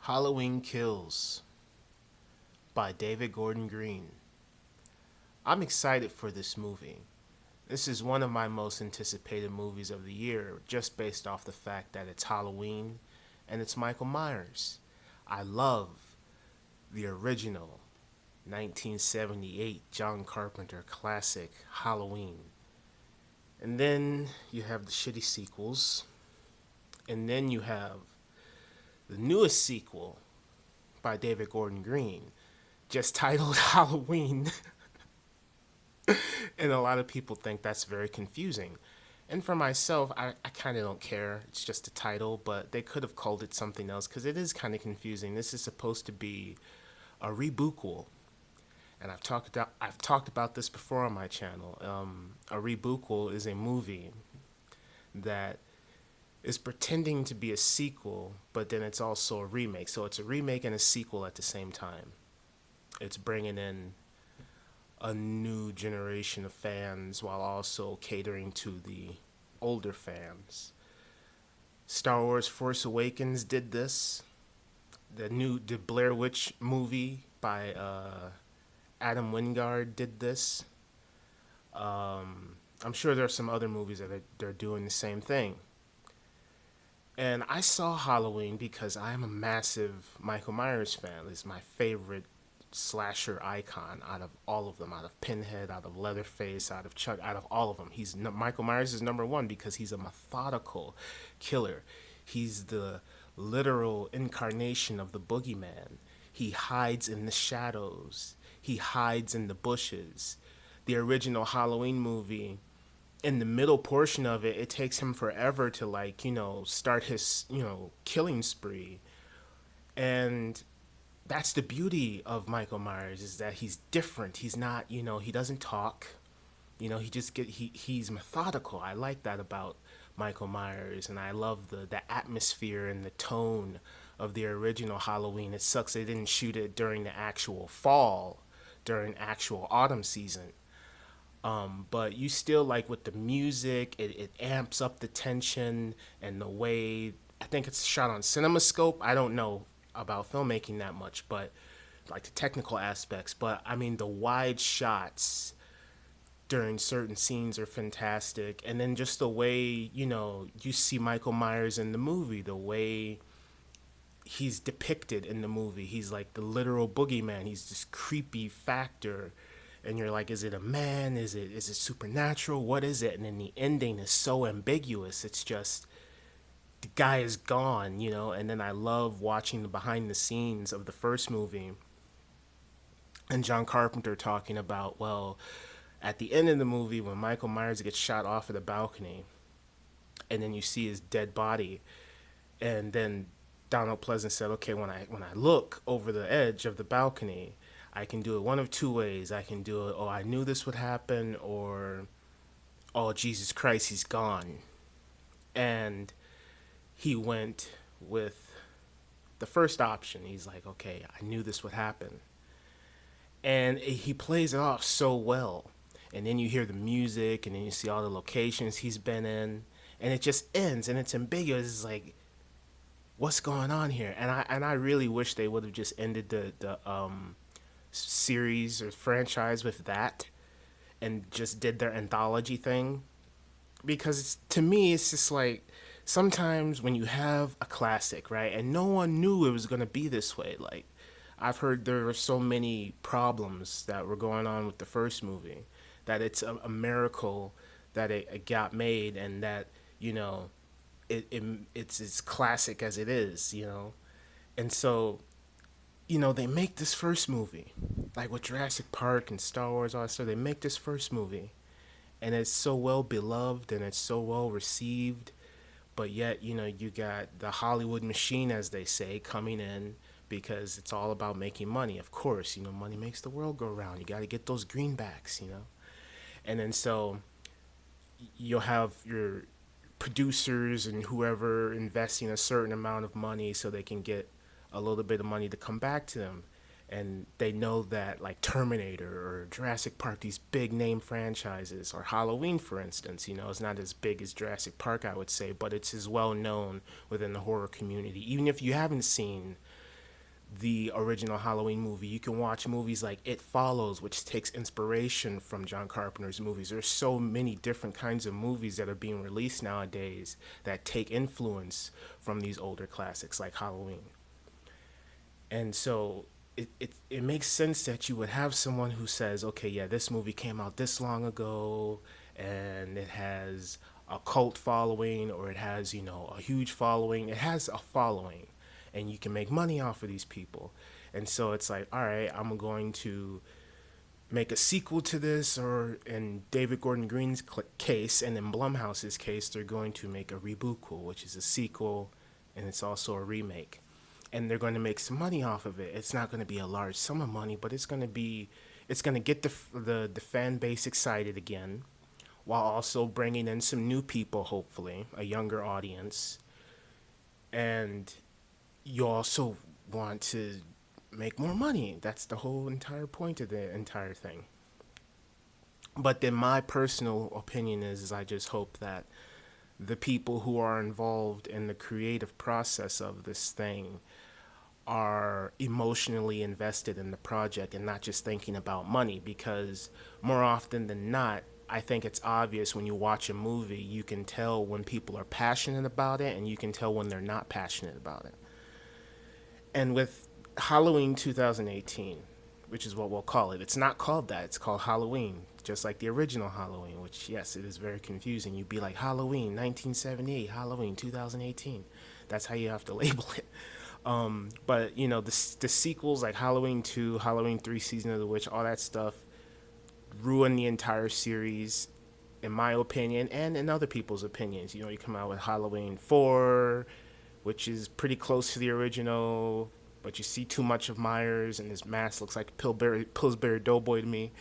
Halloween Kills by David Gordon Green. I'm excited for this movie. This is one of my most anticipated movies of the year, just based off the fact that it's Halloween and it's Michael Myers. I love the original 1978 John Carpenter classic Halloween. And then you have the shitty sequels. And then you have the newest sequel by David Gordon Green, just titled Halloween. And a lot of people think that's very confusing. And for myself, I kind of don't care. It's just a title, but they could have called it something else because it is kind of confusing. This is supposed to be a rebootquel. And I've talked about this before on my channel. A rebootquel is a movie that is pretending to be a sequel, but then it's also a remake. So it's a remake and a sequel at the same time. It's bringing in a new generation of fans while also catering to the older fans. Star Wars Force Awakens did this. The Blair Witch movie by Adam Wingard did this. I'm sure there are some other movies that they're doing the same thing. And I saw Halloween because I'm a massive Michael Myers fan. He's my favorite slasher icon out of all of them, out of Pinhead, out of Leatherface, out of Chuck, out of all of them. Michael Myers is number one because he's a methodical killer. He's the literal incarnation of the boogeyman. He hides in the shadows. He hides in the bushes. The original Halloween movie, in the middle portion of it, it takes him forever to start his, killing spree. And that's the beauty of Michael Myers, is that he's different. He's not, he doesn't talk. He's methodical. I like that about Michael Myers, and I love the atmosphere and the tone of the original Halloween. It sucks they didn't shoot it during the actual fall, during actual autumn season. But you still, like, with the music, it amps up the tension, and the way, I think it's shot on CinemaScope. I don't know about filmmaking that much, but like the technical aspects. But I mean, the wide shots during certain scenes are fantastic. And then just the way, you see Michael Myers in the movie, the way he's depicted in the movie. He's like the literal boogeyman. He's this creepy factor, and you're like, is it a man? Is it supernatural? What is it? And then the ending is so ambiguous. It's just, the guy is gone, And then I love watching the behind the scenes of the first movie, and John Carpenter talking about, well, at the end of the movie, when Michael Myers gets shot off of the balcony, and then you see his dead body, and then Donald Pleasant said, okay, when I look over the edge of the balcony, I can do it one of two ways. I can do it, oh, I knew this would happen, or, oh, Jesus Christ, he's gone. And he went with the first option. He's like, okay, I knew this would happen. And he plays it off so well. And then you hear the music, and then you see all the locations he's been in, and it just ends, and it's ambiguous. It's like, what's going on here? And I really wish they would have just ended the series or franchise with that, and just did their anthology thing, because to me it's just like, sometimes when you have a classic, right, and no one knew it was going to be this way. Like, I've heard there were so many problems that were going on with the first movie, that it's a miracle that it got made, and that it's as classic as it is. And so, they make this first movie, like with Jurassic Park and Star Wars, all that stuff. They make this first movie, and it's so well beloved, and it's so well received. But yet, you got the Hollywood machine, as they say, coming in, because it's all about making money. Of course, money makes the world go round. You got to get those greenbacks. And then so you'll have your producers and whoever investing a certain amount of money so they can get a little bit of money to come back to them. And they know that, like Terminator or Jurassic Park, these big name franchises, or Halloween, for instance, it's not as big as Jurassic Park, I would say, but it's as well known within the horror community. Even if you haven't seen the original Halloween movie. You can watch movies like It Follows, which takes inspiration from John Carpenter's movies. There's so many different kinds of movies that are being released nowadays that take influence from these older classics like Halloween. And so it makes sense that you would have someone who says, okay, yeah, this movie came out this long ago and it has a cult following, or it has, a huge following. It has a following and you can make money off of these people. And so it's like, all right, I'm going to make a sequel to this, or in David Gordon Green's case and in Blumhouse's case, they're going to make a rebootquel, which is a sequel and it's also a remake. And they're going to make some money off of it. It's not going to be a large sum of money, but it's going to get the fan base excited again, while also bringing in some new people, hopefully a younger audience. And you also want to make more money. That's the whole entire point of the entire thing. But then my personal opinion is I just hope that the people who are involved in the creative process of this thing are emotionally invested in the project and not just thinking about money, because more often than not, I think it's obvious when you watch a movie, you can tell when people are passionate about it and you can tell when they're not passionate about it. And with Halloween 2018, which is what we'll call it, it's not called that, it's called Halloween, just like the original Halloween, which, yes, it is very confusing. You'd be like, Halloween 1978, Halloween 2018. That's how you have to label it. But, the sequels like Halloween 2, Halloween 3, Season of the Witch, all that stuff ruin the entire series, in my opinion, and in other people's opinions. You come out with Halloween 4, which is pretty close to the original, but you see too much of Myers, and his mask looks like Pillsbury Doughboy to me.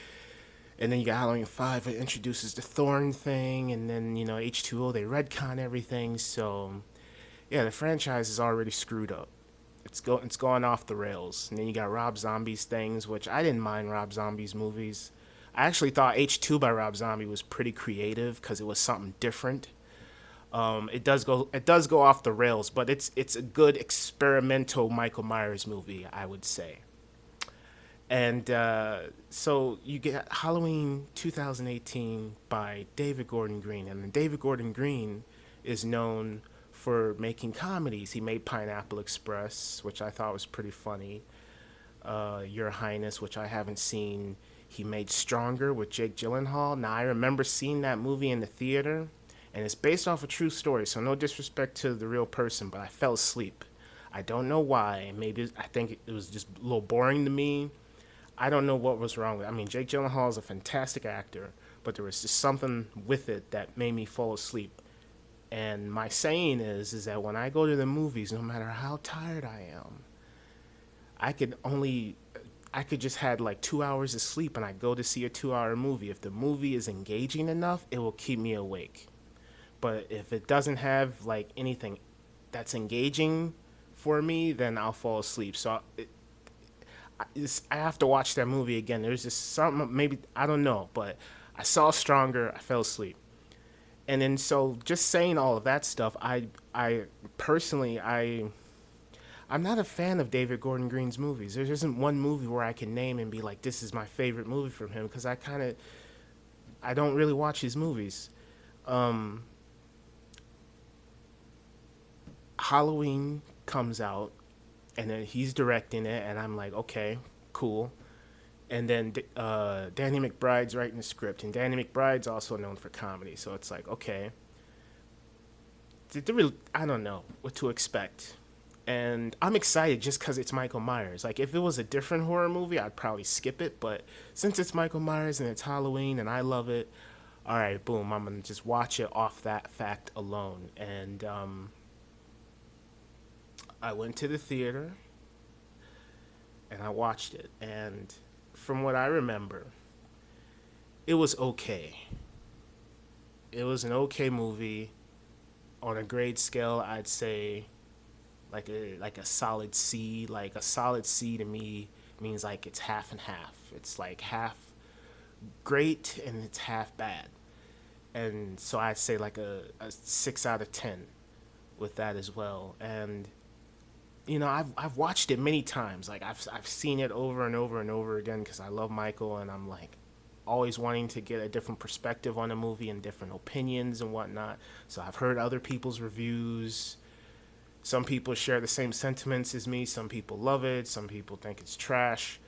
And then you got Halloween 5, it introduces the Thorn thing, and then, H2O, they retcon everything. So, yeah, the franchise is already screwed up. It's going off the rails. And then you got Rob Zombie's things, which I didn't mind Rob Zombie's movies. I actually thought H2 by Rob Zombie was pretty creative because it was something different. It does go off the rails, but it's a good experimental Michael Myers movie, I would say. And so you get Halloween 2018 by David Gordon Green, and David Gordon Green is known for making comedies. He made Pineapple Express, which I thought was pretty funny. Your Highness, which I haven't seen. He made Stronger with Jake Gyllenhaal. Now, I remember seeing that movie in the theater, and it's based off a true story, so no disrespect to the real person, but I fell asleep. I don't know why. Maybe I think it was just a little boring to me. I don't know what was wrong with it. I mean, Jake Gyllenhaal is a fantastic actor, but there was just something with it that made me fall asleep. And my saying is that when I go to the movies, no matter how tired I am, I could only I could just had like 2 hours of sleep and I go to see a 2 hour movie. If the movie is engaging enough, it will keep me awake. But if it doesn't have like anything that's engaging for me, then I'll fall asleep. So I have to watch that movie again. There's just something, maybe, I don't know, but I saw Stronger, I fell asleep. And then so just saying all of that stuff, I personally, I'm not a fan of David Gordon Green's movies. There isn't one movie where I can name and be like, this is my favorite movie from him, because I don't really watch his movies. Um, Halloween comes out, and then he's directing it, and I'm like, okay, cool. And then Danny McBride's writing the script, and Danny McBride's also known for comedy, so it's like, okay, I don't know what to expect. And I'm excited just because it's Michael Myers. Like, if it was a different horror movie, I'd probably skip it, but since it's Michael Myers and it's Halloween and I love it, all right, boom, I'm going to just watch it off that fact alone. And I went to the theater and I watched it, and from what I remember, it was okay. It was an okay movie. On a grade scale, I'd say like a solid C. Like, a solid C to me means like it's half and half. It's like half great and it's half bad. And so I'd say like a 6 out of 10 with that as well. And I've watched it many times. Like I've seen it over and over and over again because I love Michael, and I'm like always wanting to get a different perspective on a movie and different opinions and whatnot. So I've heard other people's reviews. Some people share the same sentiments as me. Some people love it. Some people think it's trash.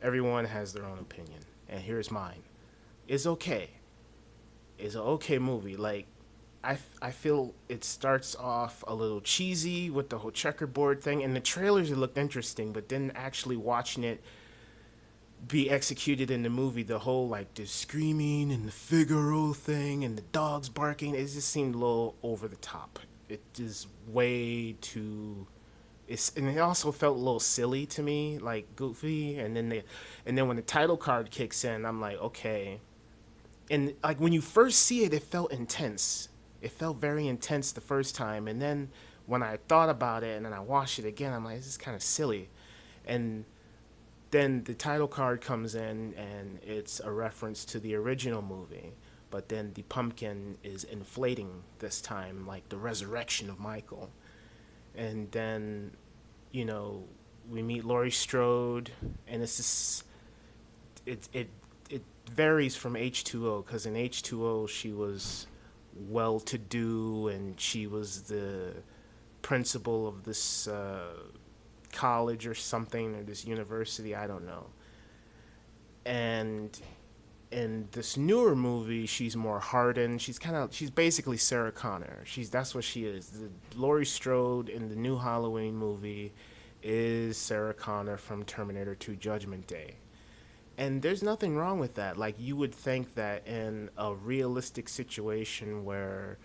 Everyone has their own opinion, and here's mine. It's okay. It's an okay movie. Like I feel it starts off a little cheesy with the whole checkerboard thing, and the trailers it looked interesting, but then actually watching it be executed in the movie, the whole like the screaming and the Figaro thing and the dogs barking, it just seemed a little over the top. It is way too. And it also felt a little silly to me, like goofy. And then when the title card kicks in, I'm like, okay. And like when you first see it, it felt intense. It felt very intense the first time, and then when I thought about it and then I watched it again, I'm like, this is kind of silly. And then the title card comes in and it's a reference to the original movie, but then the pumpkin is inflating this time, like the resurrection of Michael. And then, you know, we meet Laurie Strode, and it's just it varies from H2O because in H2O she was well to do and she was the principal of this college or something, or this university, I don't know. And in this newer movie, she's more hardened. She's basically Sarah Connor. That's what she is. The Laurie Strode in the new Halloween movie is Sarah Connor from Terminator 2 Judgment Day. And there's nothing wrong with that. Like you would think that in a realistic situation where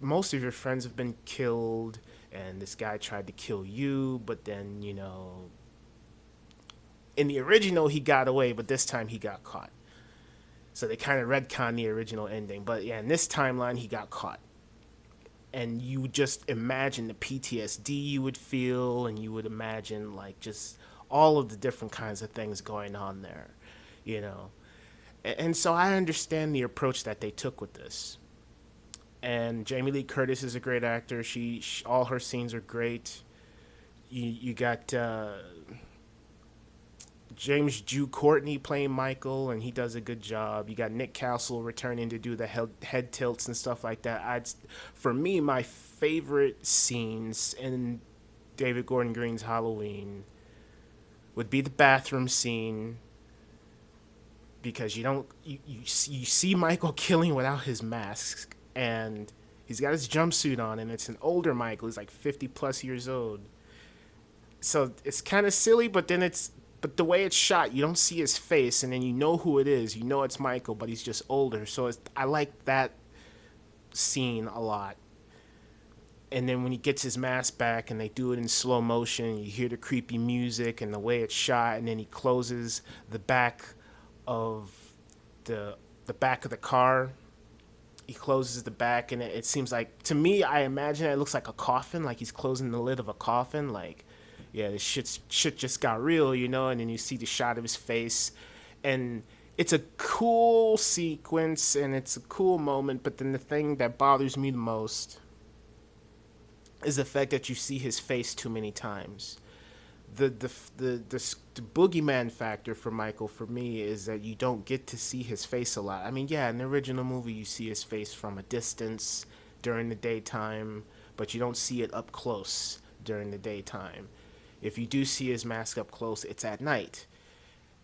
most of your friends have been killed and this guy tried to kill you, but then, in the original he got away, but this time he got caught. So they kind of retcon the original ending. But yeah, in this timeline he got caught. And you would just imagine the PTSD you would feel, and you would imagine like just all of the different kinds of things going on there, you know. And so I understand the approach that they took with this. And Jamie Lee Curtis is a great actor. She all her scenes are great. You got James Jew Courtney playing Michael, and he does a good job. You got Nick Castle returning to do the head tilts and stuff like that. For me, my favorite scenes in David Gordon Green's Halloween would be the bathroom scene, because you see Michael killing without his mask, and he's got his jumpsuit on, and it's an older Michael. He's like 50 plus years old. So it's kind of silly, but but the way it's shot, you don't see his face, and then you know who it is. You know it's Michael, but he's just older. So I like that scene a lot. And then when he gets his mask back and they do it in slow motion, you hear the creepy music and the way it's shot, and then he closes the back of the back of the car. He closes the back, and it seems like, to me, I imagine it looks like a coffin, like he's closing the lid of a coffin, like, yeah, this shit just got real, and then you see the shot of his face, and it's a cool sequence and it's a cool moment, but then the thing that bothers me the most is the fact that you see his face too many times. The boogeyman factor for Michael, for me, is that you don't get to see his face a lot. I mean, yeah, in the original movie you see his face from a distance during the daytime, but you don't see it up close during the daytime. If you do see his mask up close, it's at night.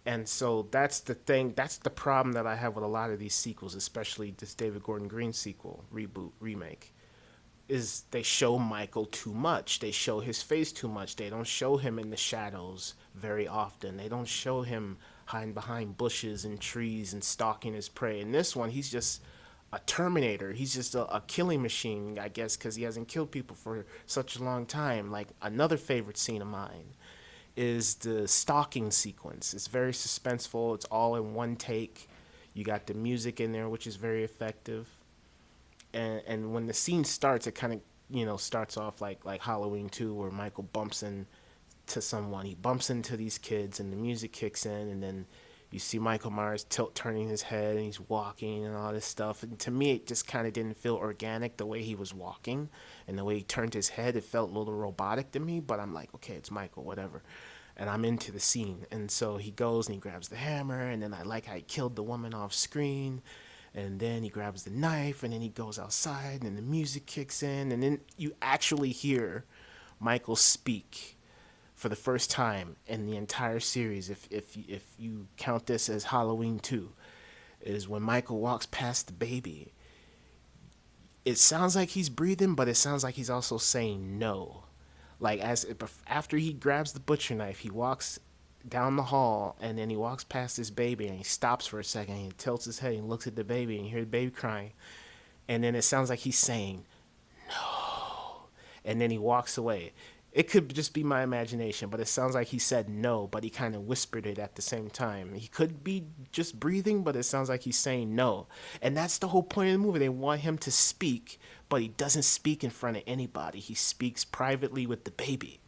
And so that's the thing, that's the problem that I have with a lot of these sequels, especially this David Gordon Green sequel, reboot, remake, is they show Michael too much. They show his face too much. They don't show him in the shadows very often. They don't show him hiding behind bushes and trees and stalking his prey. In this one, he's just a Terminator. He's just a killing machine, I guess, because he hasn't killed people for such a long time. Like, another favorite scene of mine is the stalking sequence. It's very suspenseful. It's all in one take. You got the music in there, which is very effective. And when the scene starts, it kind of, starts off like Halloween 2, where Michael bumps into someone. He bumps into these kids, and the music kicks in, and then You see Michael Myers turning his head and he's walking and all this stuff. And to me, it just kind of didn't feel organic the way he was walking and the way he turned his head. It felt a little robotic to me, but I'm like, okay, it's Michael, whatever. And I'm into the scene. And so he goes and he grabs the hammer. And then I like how he killed the woman off screen. And then he grabs the knife and then he goes outside and the music kicks in. And then you actually hear Michael speak for the first time in the entire series, if you count this as Halloween 2, is when Michael walks past the baby. It sounds like he's breathing, but it sounds like he's also saying no. Like as after he grabs the butcher knife, he walks down the hall and then he walks past this baby and he stops for a second and he tilts his head and looks at the baby and you hear the baby crying. And then it sounds like he's saying no. And then he walks away. It could just be my imagination, but it sounds like he said no, but he kind of whispered it at the same time. He could be just breathing, but it sounds like he's saying no. And that's the whole point of the movie. They want him to speak, but he doesn't speak in front of anybody. He speaks privately with the baby.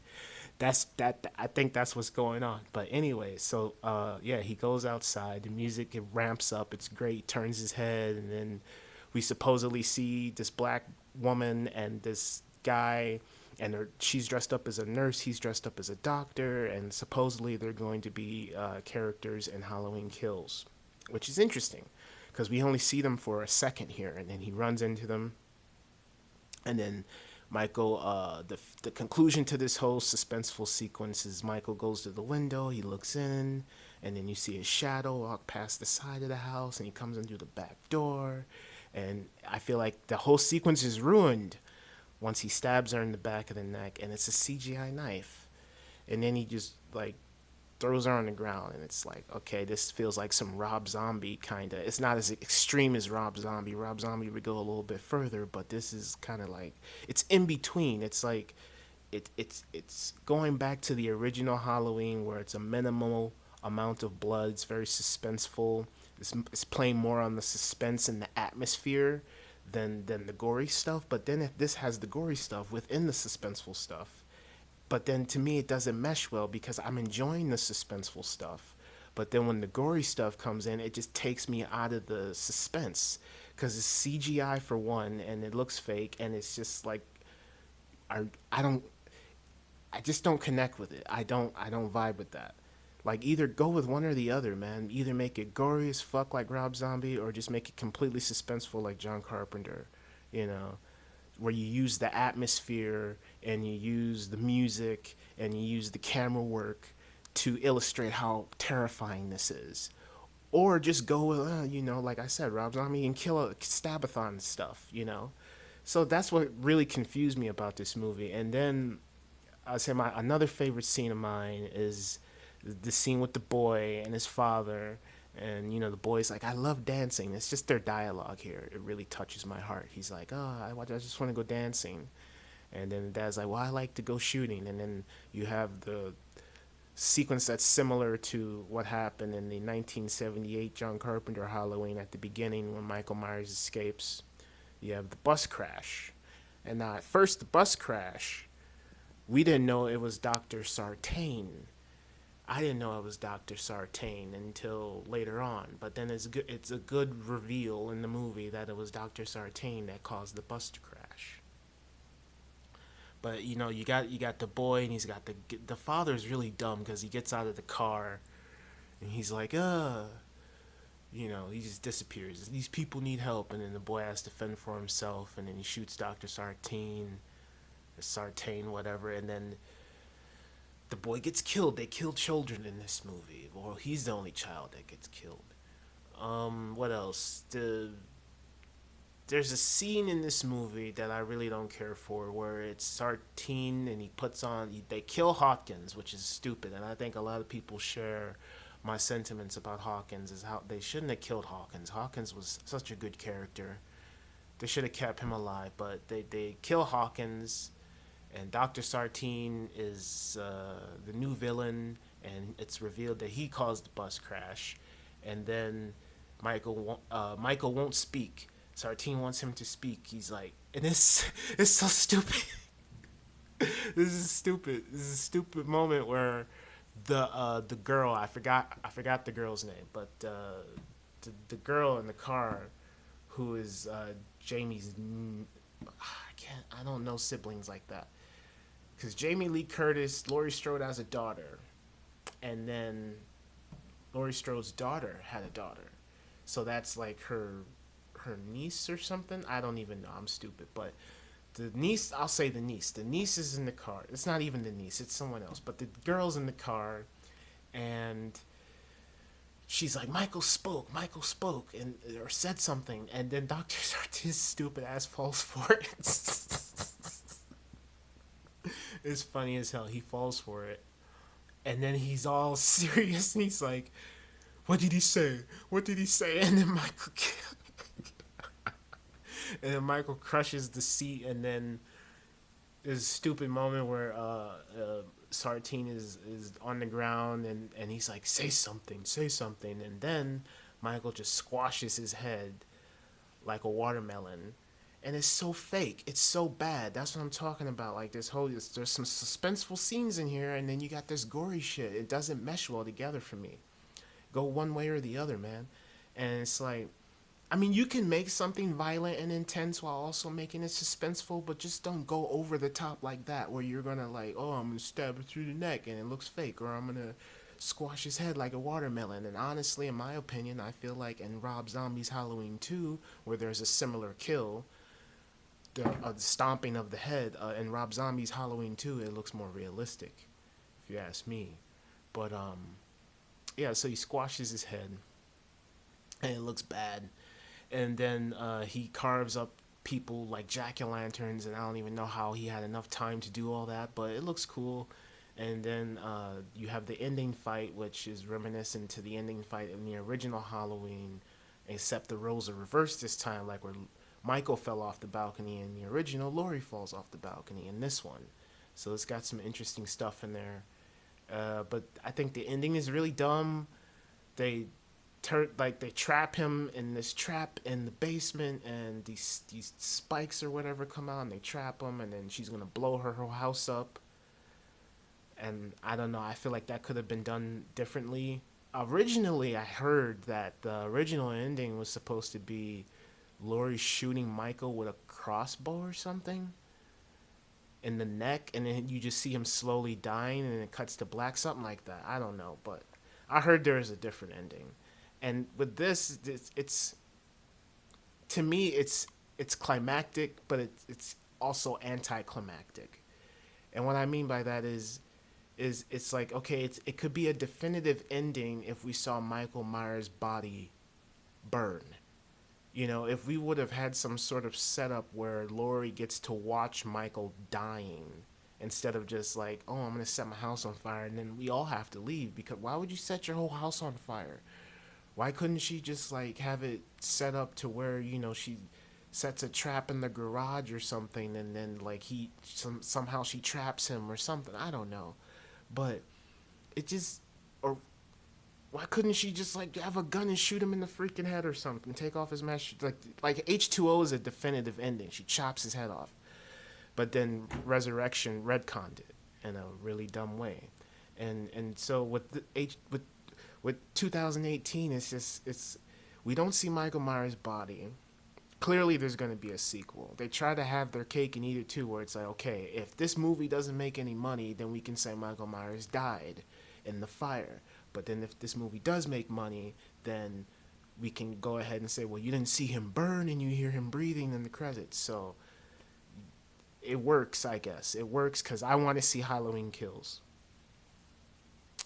I think that's what's going on. But anyway, so yeah, he goes outside. The music, it ramps up. It's great. Turns his head, and then we supposedly see this black woman and this guy, and she's dressed up as a nurse. He's dressed up as a doctor, and supposedly they're going to be characters in Halloween Kills, which is interesting because we only see them for a second here, and then he runs into them, and then Michael, the conclusion to this whole suspenseful sequence is Michael goes to the window, he looks in, and then you see his shadow walk past the side of the house, and he comes in through the back door, and I feel like the whole sequence is ruined once he stabs her in the back of the neck, and it's a CGI knife, and then he just like throws her on the ground, and it's like, okay, this feels like some Rob Zombie kind of. It's not as extreme as Rob Zombie. Rob Zombie would go a little bit further, but this is kind of like it's in between. It's like it's going back to the original Halloween where it's a minimal amount of blood. It's very suspenseful. It's playing more on the suspense and the atmosphere than the gory stuff. But then if this has the gory stuff within the suspenseful stuff, but then to me, it doesn't mesh well because I'm enjoying the suspenseful stuff. But then when the gory stuff comes in, it just takes me out of the suspense because it's CGI for one, and it looks fake, and it's just like I don't I just don't connect with it. I don't vibe with that. Like either go with one or the other, man. Either make it gory as fuck like Rob Zombie, or just make it completely suspenseful like John Carpenter. You know, where you use the atmosphere and you use the music and you use the camera work to illustrate how terrifying this is. Or just go with, like I said, Rob Zombie and kill a stabathon stuff, So that's what really confused me about this movie. And then I'd say my another favorite scene of mine is the scene with the boy and his father. And the boy's like, I love dancing. It's just their dialogue here. It really touches my heart. He's like, oh, I just want to go dancing. And then the dad's like, well, I like to go shooting. And then you have the sequence that's similar to what happened in the 1978 John Carpenter Halloween at the beginning when Michael Myers escapes. You have the bus crash. And now at first the bus crash, we didn't know it was Dr. Sartain. I didn't know it was Dr. Sartain until later on, but then it's a good reveal in the movie that it was Dr. Sartain that caused the bus to crash. But you got the boy, and he's got the father's really dumb because he gets out of the car and he's like, he just disappears. These people need help, and then the boy has to fend for himself, and then he shoots Dr. Sartain, or Sartain, whatever, and then the boy gets killed. They kill children in this movie. Well, he's the only child that gets killed. What else? There's a scene in this movie that I really don't care for where it's Sartain and they kill Hawkins, which is stupid, and I think a lot of people share my sentiments about Hawkins is how they shouldn't have killed Hawkins. Hawkins was such a good character. They should have kept him alive, but they kill Hawkins, and Dr. Sartain is the new villain, and it's revealed that he caused the bus crash. And then Michael won't speak. Sartain wants him to speak. He's like, and it's so stupid. This is stupid. This is a stupid moment where The girl, I forgot the girl's name, but the girl in the car who is Jamie's. I don't know siblings like that because Jamie Lee Curtis, Laurie Strode has a daughter, and then Laurie Strode's daughter had a daughter, so that's like her niece or something. I don't even know. I'm stupid, but the niece, I'll say the niece. The niece is in the car. It's not even the niece. It's someone else. But the girl's in the car, and she's like, Michael spoke, and or said something, and then Doctor Sartiz's stupid ass falls for it. It's funny as hell. He falls for it, and then he's all serious, and he's like, "What did he say? What did he say?" And then Michael crushes the seat, and then there's a stupid moment where Sartine is on the ground, and he's like, say something," and then Michael just squashes his head like a watermelon, and it's so fake, it's so bad. That's what I'm talking about. Like there's some suspenseful scenes in here, and then you got this gory shit. It doesn't mesh well together for me. Go one way or the other, man. And it's like, I mean, you can make something violent and intense while also making it suspenseful, but just don't go over the top like that, where you're gonna like, oh, I'm gonna stab it through the neck and it looks fake, or I'm gonna squash his head like a watermelon. And honestly, in my opinion, I feel like in Rob Zombie's Halloween 2, where there's a similar kill, the stomping of the head, in Rob Zombie's Halloween 2, it looks more realistic, if you ask me. But yeah, so he squashes his head, and it looks bad. And then he carves up people like jack-o'-lanterns, and I don't even know how he had enough time to do all that, but it looks cool. And then you have the ending fight, which is reminiscent to the ending fight in the original Halloween, except the roles are reversed this time, like where Michael fell off the balcony in the original, Laurie falls off the balcony in this one. So it's got some interesting stuff in there. But I think the ending is really dumb. They they trap him in this trap in the basement, and these spikes or whatever come out, and they trap him, and then she's gonna blow her whole house up. And I don't know. I feel like that could have been done differently. Originally, I heard that the original ending was supposed to be Laurie shooting Michael with a crossbow or something in the neck, and then you just see him slowly dying, and it cuts to black, something like that. I don't know, but I heard there is a different ending. And with this, it's to me, it's climactic, but it's also anticlimactic. And what I mean by that is it's like, okay, it could be a definitive ending if we saw Michael Myers' body burn. You know, if we would have had some sort of setup where Laurie gets to watch Michael dying instead of just like, oh, I'm gonna set my house on fire, and then we all have to leave, because why would you set your whole house on fire? Why couldn't she just like have it set up to where, she sets a trap in the garage or something, and then like somehow she traps him or something? I don't know, but it just, or why couldn't she just like have a gun and shoot him in the freaking head or something? Take off his mask. Like H2O is a definitive ending. She chops his head off, but then Resurrection retconned it in a really dumb way, and so with 2018, it's we don't see Michael Myers' body. Clearly, there's going to be a sequel. They try to have their cake and eat it too, where it's like, okay, if this movie doesn't make any money, then we can say Michael Myers died in the fire. But then if this movie does make money, then we can go ahead and say, well, you didn't see him burn and you hear him breathing in the credits. So it works, I guess. It works because I want to see Halloween Kills.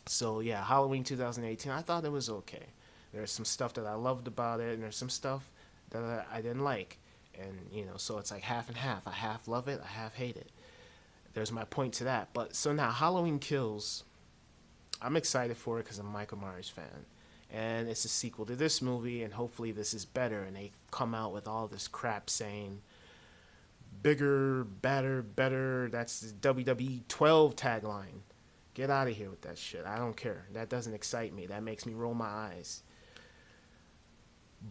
So yeah, Halloween 2018, I thought it was okay. There's some stuff that I loved about it, and there's some stuff that I didn't like. And, so it's like half and half. I half love it, I half hate it. There's my point to that. But so now, Halloween Kills, I'm excited for it because I'm a Michael Myers fan. And it's a sequel to this movie, and hopefully this is better. And they come out with all this crap saying bigger, badder, better. That's the WWE 12 tagline. Get out of here with that shit. I don't care. That doesn't excite me. That makes me roll my eyes.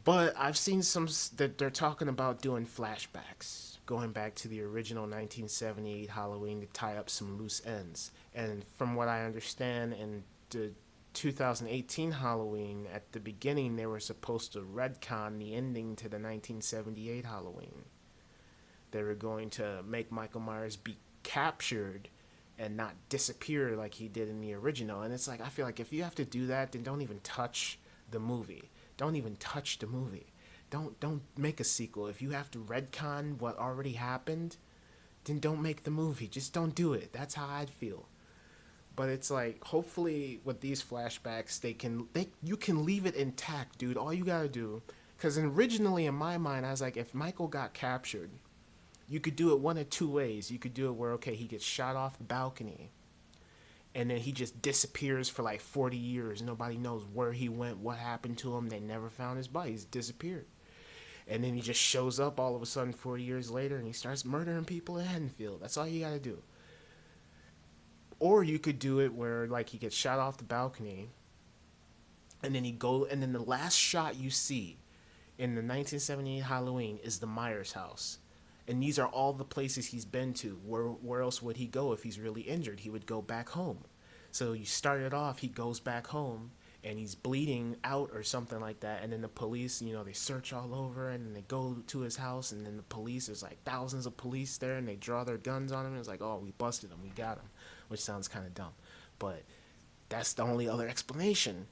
But I've seen some that they're talking about doing flashbacks. going back to the original 1978 Halloween to tie up some loose ends. And from what I understand, in the 2018 Halloween, at the beginning, they were supposed to retcon the ending to the 1978 Halloween. They were going to make Michael Myers be captured and not disappear like he did in the original. And it's like, I feel like if you have to do that, then don't even touch the movie. Don't even touch the movie. Don't make a sequel. If you have to retcon what already happened, then don't make the movie. Just don't do it. That's how I'd feel. But it's like, hopefully with these flashbacks, you can leave it intact, dude. All you gotta do, because originally in my mind, I was like, if Michael got captured, you could do it one of two ways. You could do it where, okay, he gets shot off the balcony, and then he just disappears for like 40 years. Nobody knows where he went, what happened to him. They never found his body. He's disappeared. And then he just shows up all of a sudden 40 years later, and he starts murdering people in Haddonfield. That's all you gotta do. Or you could do it where, like, he gets shot off the balcony, and then the last shot you see in the 1978 Halloween is the Myers house. And these are all the places he's been to. Where else would he go if he's really injured? He would go back home. So you start it off, he goes back home, and he's bleeding out or something like that. And then the police, they search all over, and then they go to his house, and then the police, there's like thousands of police there, and they draw their guns on him. And it's like, oh, we busted him, we got him, which sounds kind of dumb. But that's the only other explanation.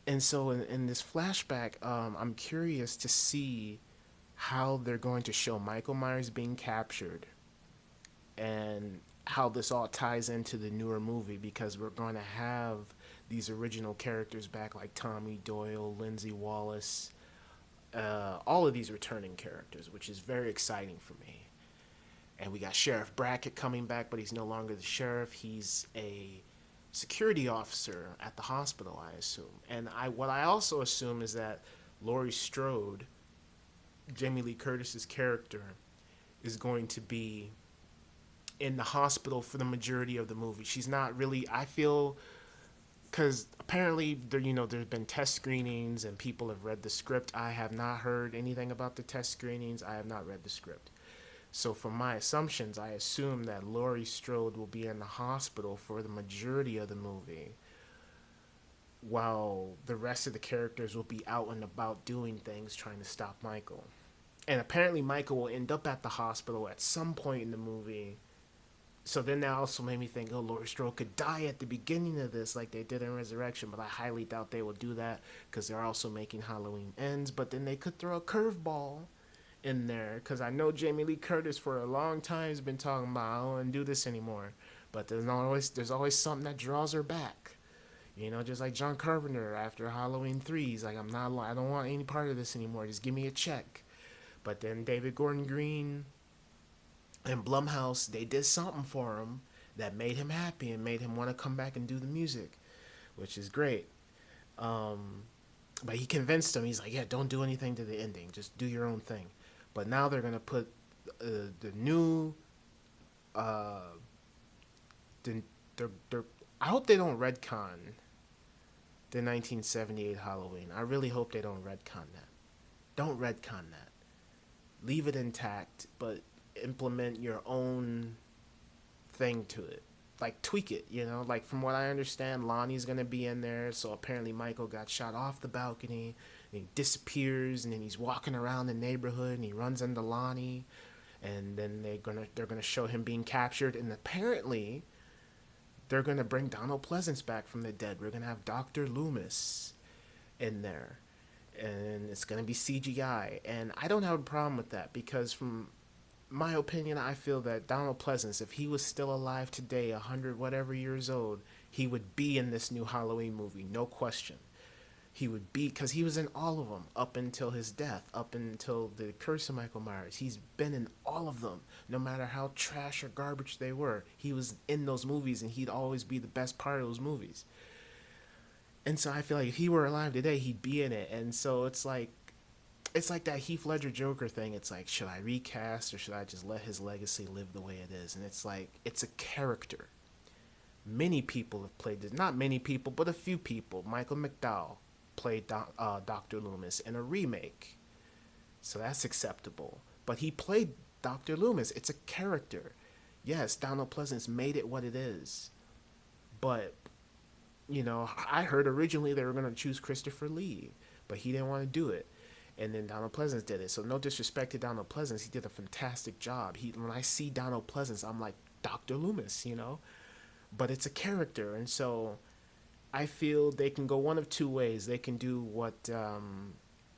And so in this flashback, I'm curious to see how they're going to show Michael Myers being captured and how this all ties into the newer movie, because we're going to have these original characters back, like Tommy Doyle, Lindsay Wallace, all of these returning characters, which is very exciting for me. And we got Sheriff Brackett coming back, but he's no longer the sheriff. He's a security officer at the hospital, I assume. And what I also assume is that Laurie Strode, Jamie Lee Curtis's character, is going to be in the hospital for the majority of the movie. She's not really, I feel, because apparently there's been test screenings and people have read the script. I have not heard anything about the test screenings. I have not read the script. So from my assumptions, I assume that Laurie Strode will be in the hospital for the majority of the movie, while the rest of the characters will be out and about doing things, trying to stop Michael. And apparently Michael will end up at the hospital at some point in the movie. So then that also made me think, oh, Laurie Strode could die at the beginning of this like they did in Resurrection, but I highly doubt they will do that because they're also making Halloween Ends. But then they could throw a curveball in there, because I know Jamie Lee Curtis for a long time has been talking about, I don't want to do this anymore. But there's always something that draws her back. Just like John Carpenter after Halloween 3, he's like, I don't want any part of this anymore. Just give me a check. But then David Gordon Green and Blumhouse, they did something for him that made him happy and made him want to come back and do the music, which is great. But he convinced him. He's like, yeah, don't do anything to the ending. Just do your own thing. But now they're going to put the new... I hope they don't retcon the 1978 Halloween. I really hope they don't retcon that. Don't retcon that. Leave it intact, but implement your own thing to it. Like, tweak it, Like, from what I understand, Lonnie's going to be in there, so apparently Michael got shot off the balcony, and he disappears, and then he's walking around the neighborhood, and he runs into Lonnie, and then they're gonna show him being captured, and apparently they're going to bring Donald Pleasance back from the dead. We're going to have Dr. Loomis in there. And it's going to be CGI. And I don't have a problem with that, because from my opinion, I feel that Donald Pleasance, if he was still alive today, 100 whatever years old, he would be in this new Halloween movie, no question. He would be, because he was in all of them up until his death, up until the Curse of Michael Myers. He's been in all of them, no matter how trash or garbage they were. He was in those movies, and he'd always be the best part of those movies. And so I feel like if he were alive today, he'd be in it. And so it's like that Heath Ledger Joker thing. It's like, should I recast or should I just let his legacy live the way it is? And it's like, it's a character. Many people have played this. Not many people, but a few people. Michael McDowell played Dr. Loomis in a remake. So that's acceptable. But he played Dr. Loomis. It's a character. Yes, Donald Pleasance made it what it is. But, I heard originally they were going to choose Christopher Lee, but he didn't want to do it. And then Donald Pleasance did it. So no disrespect to Donald Pleasance, he did a fantastic job. When I see Donald Pleasance, I'm like Dr. Loomis. But it's a character, and so I feel they can go one of two ways. They can do what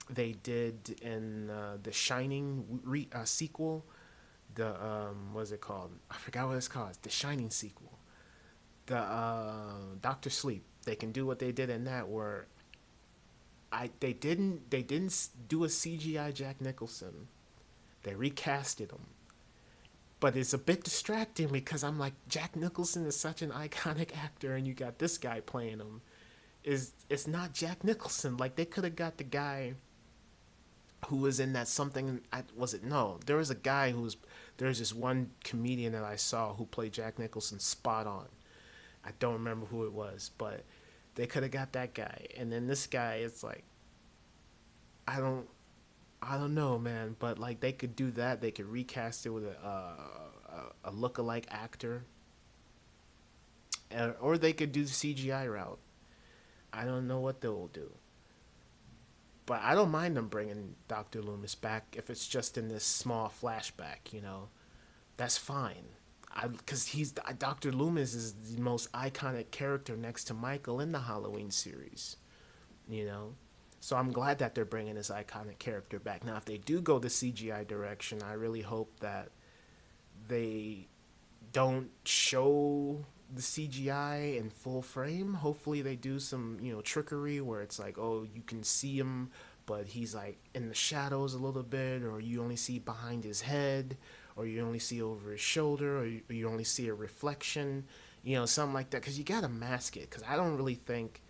they did in the Shining sequel. The what is it called? I forgot what it's called. The Shining sequel. The Doctor Sleep. They can do what they did in that, where they didn't do a CGI Jack Nicholson. They recasted him, but it's a bit distracting because I'm like, Jack Nicholson is such an iconic actor, and you got this guy playing him. It's not Jack Nicholson? Like, they could have got the guy who was in that something. Was it? No, there was a guy there's this one comedian that I saw who played Jack Nicholson spot on. I don't remember who it was, but they could have got that guy. And then this guy, it's like, I don't I don't know, man, but like they could do that. They could recast it with a look-alike actor, or they could do the CGI route. I don't know what they will do, but I don't mind them bringing Doctor Loomis back if it's just in this small flashback. That's fine. Because he's Doctor Loomis is the most iconic character next to Michael in the Halloween series. You know, so I'm glad that they're bringing this iconic character back. Now, if they do go the CGI direction, I really hope that they don't show the CGI in full frame. Hopefully, they do some trickery where it's like, oh, you can see him, but he's like in the shadows a little bit, or you only see behind his head, or you only see over his shoulder, or you only see a reflection, something like that. Because you gotta mask it. Because I don't really think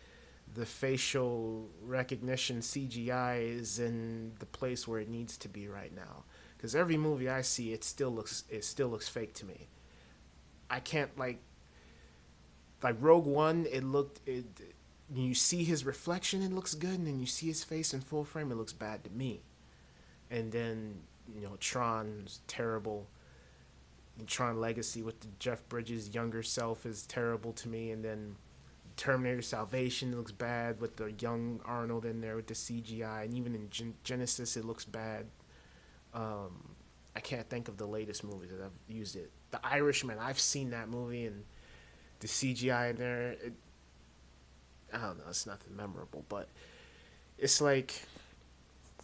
the facial recognition CGI is in the place where it needs to be right now. Because every movie I see, it still looks fake to me. I can't like Rogue One. You see his reflection, it looks good, and then you see his face in full frame, it looks bad to me. And then Tron's terrible. Tron Legacy with the Jeff Bridges younger self is terrible to me, and then Terminator Salvation looks bad with the young Arnold in there with the CGI, and even in Genesis it looks bad. I can't think of the latest movies that I've used it. The Irishman, I've seen that movie, and the CGI in there, I don't know, it's nothing memorable, but it's like,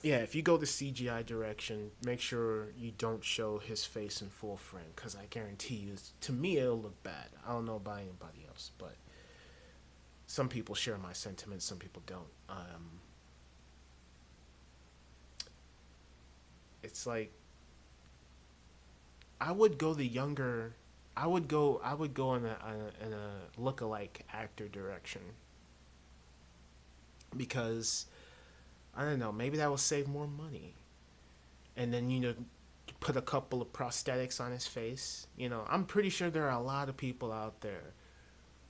yeah, if you go the CGI direction, make sure you don't show his face in full frame, because I guarantee you, to me, it'll look bad. I don't know about anybody else, but some people share my sentiments, some people don't. It's like I would go the younger. I would go in a look-alike actor direction, because I don't know, maybe that will save more money. And then put a couple of prosthetics on his face. I'm pretty sure there are a lot of people out there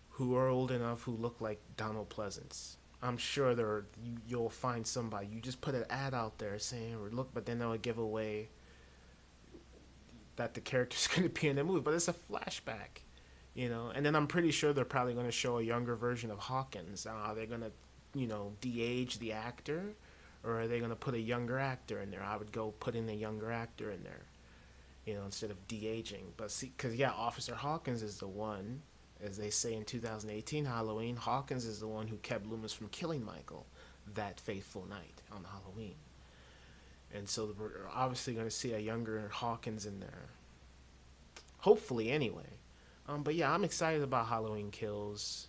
who are old enough who look like Donald Pleasance. I'm sure you'll find somebody. You just put an ad out there saying, or look, but then they'll give away that the character's going to be in the movie. But it's a flashback. And then I'm pretty sure they're probably going to show a younger version of Hawkins. Are they going to, de-age the actor? Or are they going to put a younger actor in there? I would go put in a younger actor in there, instead of de-aging. But see, because, yeah, Officer Hawkins is the one, as they say in 2018 Halloween, Hawkins is the one who kept Loomis from killing Michael that fateful night on Halloween. And so we're obviously going to see a younger Hawkins in there. Hopefully, anyway. But yeah, I'm excited about Halloween Kills.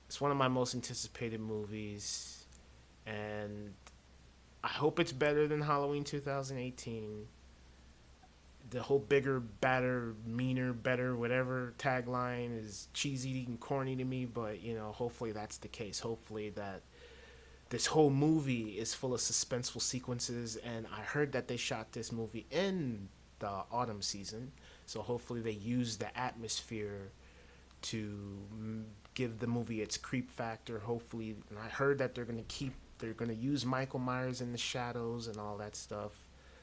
It's one of my most anticipated movies. And I hope it's better than Halloween 2018. The whole bigger, badder, meaner, better, whatever tagline is cheesy and corny to me, but hopefully that's the case. Hopefully that this whole movie is full of suspenseful sequences, and I heard that they shot this movie in the autumn season, so hopefully they use the atmosphere to give the movie its creep factor. Hopefully, and I heard that they're gonna use Michael Myers in the shadows and all that stuff.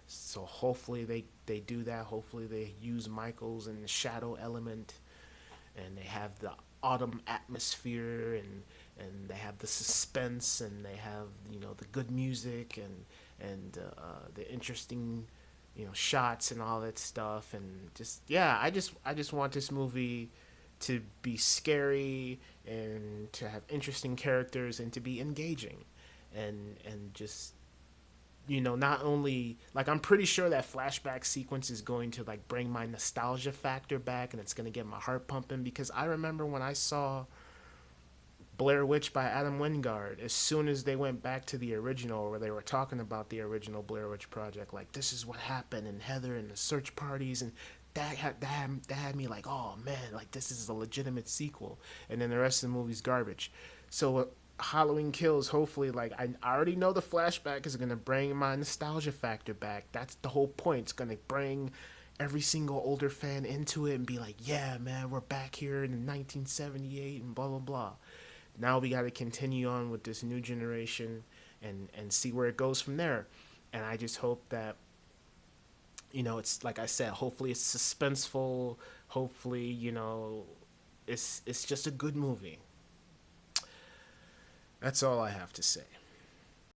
So hopefully they do that. Hopefully they use Michaels and the shadow element, and they have the autumn atmosphere, and they have the suspense, and they have, you know, the good music, and the interesting, you know, shots and all that stuff. And just, yeah, I just want this movie to be scary, and to have interesting characters, and to be engaging, and just, you know, not only, like, I'm pretty sure that flashback sequence is going to, like, bring my nostalgia factor back, and it's going to get my heart pumping, because I remember when I saw Blair Witch by Adam Wingard, as soon as they went back to the original, where they were talking about the original Blair Witch Project, like, this is what happened, and Heather and the search parties, and that had me like, oh man, like, this is a legitimate sequel. And then the rest of the movie's garbage. So Halloween Kills, hopefully, like, I already know the flashback is gonna bring my nostalgia factor back. That's the whole point. It's gonna bring every single older fan into it and be like, yeah, man, we're back here in 1978 and blah blah blah. Now we got to continue on with this new generation, and see where it goes from there. And I just hope that, you know, it's like I said, hopefully it's suspenseful. Hopefully, you know, it's just a good movie. That's all I have to say.